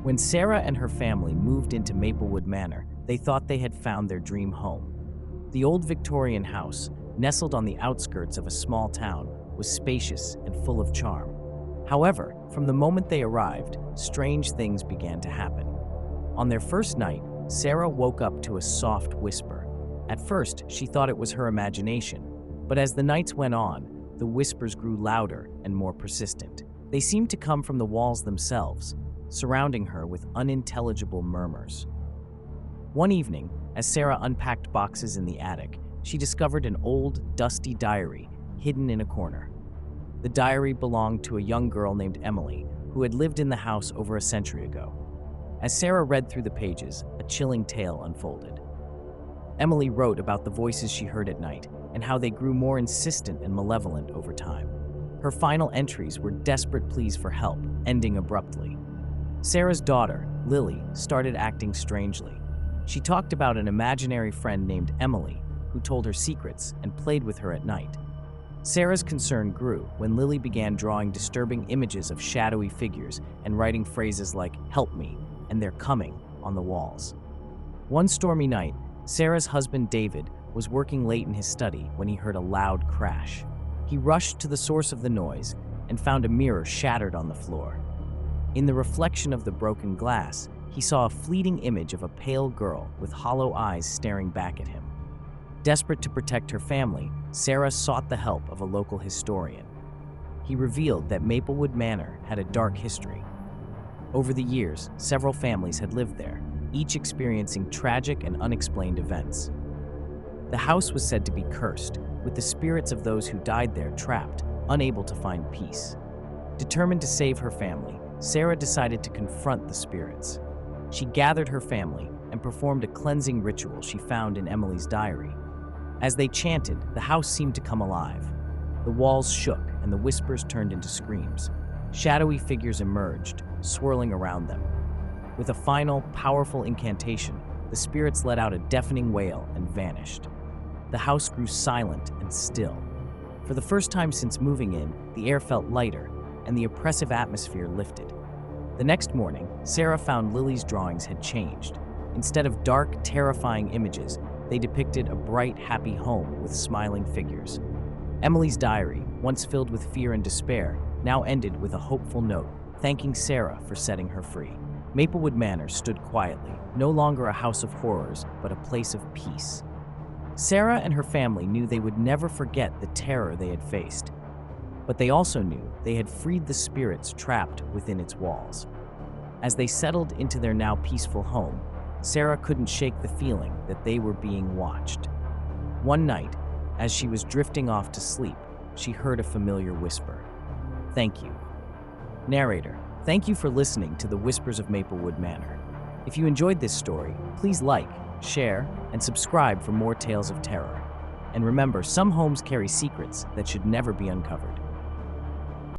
When Sarah and her family moved into Maplewood Manor, they thought they had found their dream home. The old Victorian house, nestled on the outskirts of a small town, was spacious and full of charm. However, from the moment they arrived, strange things began to happen. On their first night, Sarah woke up to a soft whisper. At first, she thought it was her imagination, but as the nights went on, the whispers grew louder and more persistent. They seemed to come from the walls themselves, surrounding her with unintelligible murmurs. One evening, as Sarah unpacked boxes in the attic, she discovered an old, dusty diary hidden in a corner. The diary belonged to a young girl named Emily, who had lived in the house over a century ago. As Sarah read through the pages, a chilling tale unfolded. Emily wrote about the voices she heard at night and how they grew more insistent and malevolent over time. Her final entries were desperate pleas for help, ending abruptly. Sarah's daughter, Lily, started acting strangely. She talked about an imaginary friend named Emily, who told her secrets and played with her at night. Sarah's concern grew when Lily began drawing disturbing images of shadowy figures and writing phrases like, "Help me," and "They're coming," on the walls. One stormy night, Sarah's husband David was working late in his study when he heard a loud crash. He rushed to the source of the noise and found a mirror shattered on the floor. In the reflection of the broken glass, he saw a fleeting image of a pale girl with hollow eyes staring back at him. Desperate to protect her family, Sarah sought the help of a local historian. He revealed that Maplewood Manor had a dark history. Over the years, several families had lived there, each experiencing tragic and unexplained events. The house was said to be cursed, with the spirits of those who died there trapped, unable to find peace. Determined to save her family, Sarah decided to confront the spirits. She gathered her family and performed a cleansing ritual she found in Emily's diary. As they chanted, the house seemed to come alive. The walls shook and the whispers turned into screams. Shadowy figures emerged, swirling around them. With a final, powerful incantation, the spirits let out a deafening wail and vanished. The house grew silent and still. For the first time since moving in, the air felt lighter and the oppressive atmosphere lifted. The next morning, Sarah found Lily's drawings had changed. Instead of dark, terrifying images, they depicted a bright, happy home with smiling figures. Emily's diary, once filled with fear and despair, now ended with a hopeful note, thanking Sarah for setting her free. Maplewood Manor stood quietly, no longer a house of horrors, but a place of peace. Sarah and her family knew they would never forget the terror they had faced, but they also knew they had freed the spirits trapped within its walls. As they settled into their now peaceful home, Sarah couldn't shake the feeling that they were being watched. One night, as she was drifting off to sleep, she heard a familiar whisper. "Thank you." Narrator, thank you for listening to the Whispers of Maplewood Manor. If you enjoyed this story, please like, share, and subscribe for more tales of terror. And remember, some homes carry secrets that should never be uncovered.